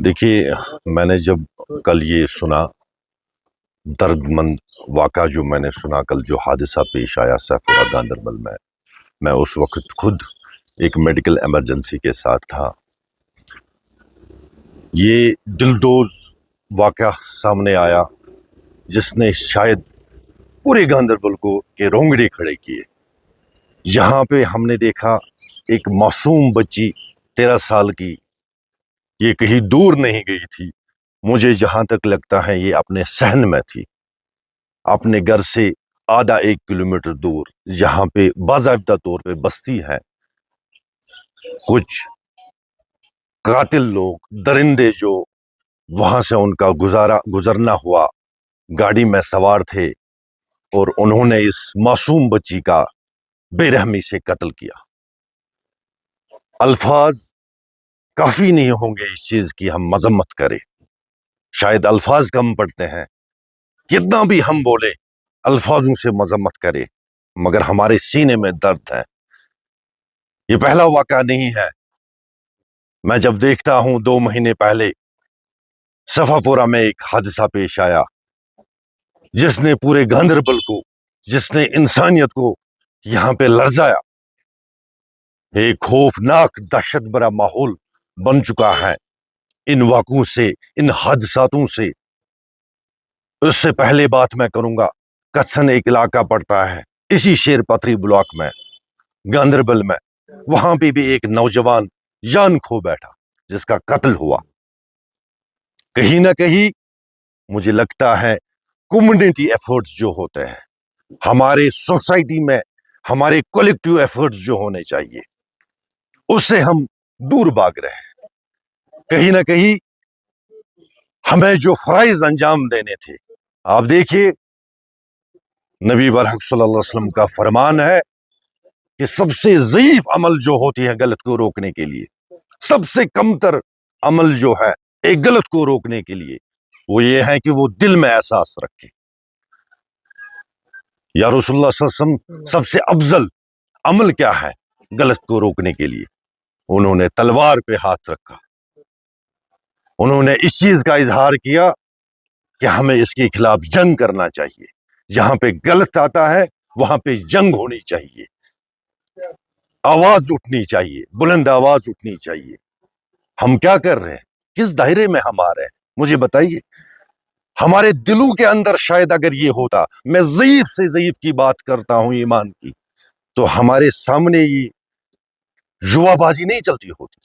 देखिए, मैंने जब कल ये सुना, दर्दमंद वाक़ा जो मैंने सुना कल, जो हादसा पेश आया सैफुरा गांदरबल में, मैं उस वक़्त खुद एक मेडिकल इमरजेंसी के साथ था। ये दिलदोज़ वाक़ा सामने आया जिसने शायद पूरे गांदरबल को के रोंगटे खड़े किए। यहाँ पे हमने देखा एक मासूम बच्ची 13 साल की, ये कहीं दूर नहीं गई थी। मुझे जहाँ तक लगता है ये अपने सहन में थी, अपने घर से आधा 1 किलोमीटर दूर, जहाँ पे बाज़ाब्ता तौर पे बस्ती है। कुछ कातिल लोग, दरिंदे जो वहां से उनका गुजरना हुआ, गाड़ी में सवार थे और उन्होंने इस मासूम बच्ची का बेरहमी से कत्ल किया। अल्फाज काफी नहीं होंगे इस चीज की हम मजम्मत करें, शायद अल्फाज कम पड़ते हैं। कितना भी हम बोले, अल्फाजों से मजम्मत करें, मगर हमारे सीने में दर्द है। ये पहला वाक़ा नहीं है। मैं जब देखता हूं 2 महीने पहले सफापुरा में एक हादसा पेश आया जिसने पूरे गांदरबल को, जिसने इंसानियत को यहां पे लर्जाया। एक खौफनाक दहशत भरा माहौल बन चुका है इन वाक़ों से, इन हादसातों से। उससे पहले बात मैं करूंगा, कत्सन एक इलाका पड़ता है इसी शेरपत्री ब्लॉक में, गांदरबल में। वहां पे भी एक नौजवान जान खो बैठा जिसका कत्ल हुआ। कहीं ना कहीं मुझे लगता है कम्युनिटी एफर्ट्स जो होते हैं, हमारे सोसाइटी में हमारे कलेक्टिव एफर्ट्स जो होने चाहिए, उससे हम दूर भाग रहे हैं। कहीं ना कहीं हमें जो फराइज अंजाम देने थे, आप देखिए नबी बरहक सल्लल्लाहु अलैहि वसल्लम का फरमान है कि सबसे ज़ईफ अमल जो होती है गलत को रोकने के लिए, सबसे कमतर अमल जो है एक गलत को रोकने के लिए, वो ये है कि वो दिल में एहसास रखे। या रसूलुल्लाह सल्लल्लाहु अलैहि वसल्लम सबसे अफजल अमल क्या है गलत को रोकने के लिए? उन्होंने तलवार पे हाथ रखा। उन्होंने इस चीज का इजहार किया कि हमें इसके खिलाफ जंग करना चाहिए। जहां पे गलत आता है वहां पे जंग होनी चाहिए, आवाज उठनी चाहिए, बुलंद आवाज उठनी चाहिए। हम क्या कर रहे हैं? किस दायरे में हम आ रहे हैं? मुझे बताइए। हमारे दिलों के अंदर शायद अगर ये होता, मैं ज़ईफ से ज़ईफ की बात करता हूं ईमान की, तो हमारे सामने ये जुआबाजी नहीं चलती होती।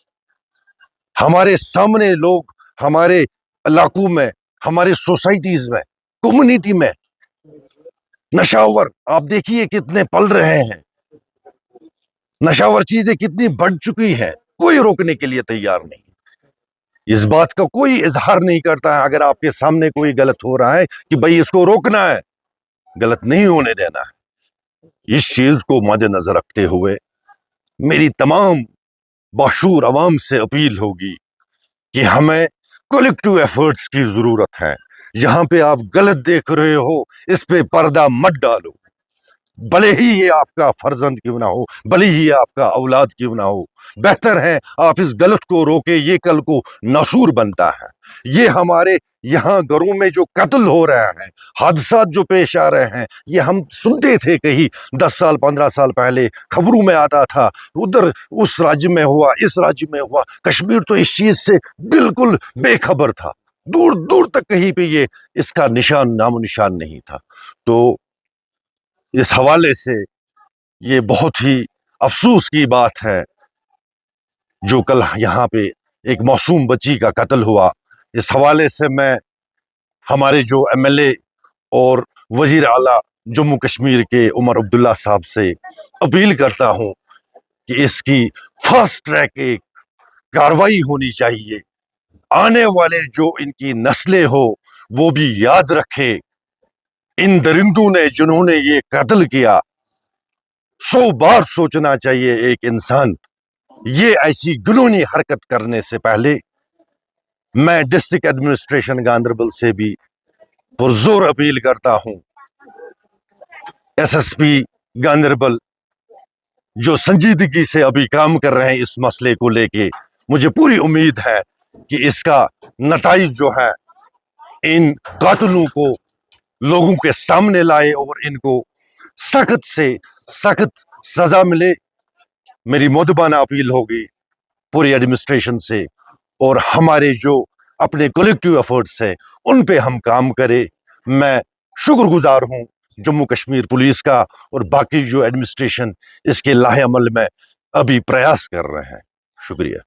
हमारे सामने लोग, हमारे इलाकों में, हमारे सोसाइटीज में, कम्युनिटी में नशावर आप देखिए कितने पल रहे हैं। नशावर चीजें कितनी बढ़ चुकी हैं, कोई रोकने के लिए तैयार नहीं। इस बात का कोई इजहार नहीं करता है अगर आपके सामने कोई गलत हो रहा है कि भाई इसको रोकना है, गलत नहीं होने देना है। इस चीज को मद्देनजर रखते हुए मेरी तमाम बाशूर अवाम से अपील होगी कि हमें कलेक्टिव एफर्ट्स की जरूरत है। जहां पे आप गलत देख रहे हो, इस पे पर्दा मत डालो। भले ही ये आपका फर्जंद क्यों ना हो, भले ही ये आपका औलाद क्यों ना हो, बेहतर है आप इस गलत को रोके। ये कल को नसूर बनता है। ये हमारे यहाँ घरों में जो कत्ल हो रहे हैं, हादसात जो पेश आ रहे हैं, ये हम सुनते थे कहीं 10 साल 15 साल पहले, खबरों में आता था, उधर उस राज्य में हुआ, इस राज्य में हुआ। कश्मीर तो इस चीज से बिल्कुल बेखबर था, दूर दूर तक कहीं पे ये इसका निशान, नामो निशान नहीं था। तो इस हवाले से ये बहुत ही अफसोस की बात है जो कल यहाँ पे एक मासूम बच्ची का कत्ल हुआ। इस हवाले से मैं हमारे जो एमएलए और वजीर आला जम्मू कश्मीर के उमर अब्दुल्ला साहब से अपील करता हूँ कि इसकी फास्ट ट्रैक एक कार्रवाई होनी चाहिए। आने वाले जो इनकी नस्लें हो वो भी याद रखे, इन दरिंदों ने जिन्होंने ये कत्ल किया, 100 बार सोचना चाहिए एक इंसान ये ऐसी घिनौनी हरकत करने से पहले। मैं डिस्ट्रिक्ट एडमिनिस्ट्रेशन गांदरबल से भी पुरजोर अपील करता हूं, एसएसपी गांदरबल जो संजीदगी से अभी काम कर रहे हैं इस मसले को लेके, मुझे पूरी उम्मीद है کہ اس کا نتائج جو ہے ان قاتلوں کو لوگوں کے سامنے لائے اور ان کو سخت سے سخت سزا ملے. میری مؤدبانہ اپیل ہوگی پوری ایڈمنسٹریشن سے اور ہمارے جو اپنے کولیکٹیو ایفرٹس ہیں ان پہ ہم کام کریں. میں شکر گزار ہوں جموں کشمیر پولیس کا اور باقی جو ایڈمنسٹریشن اس کے لاہ عمل میں ابھی پریاس کر رہے ہیں. شکریہ.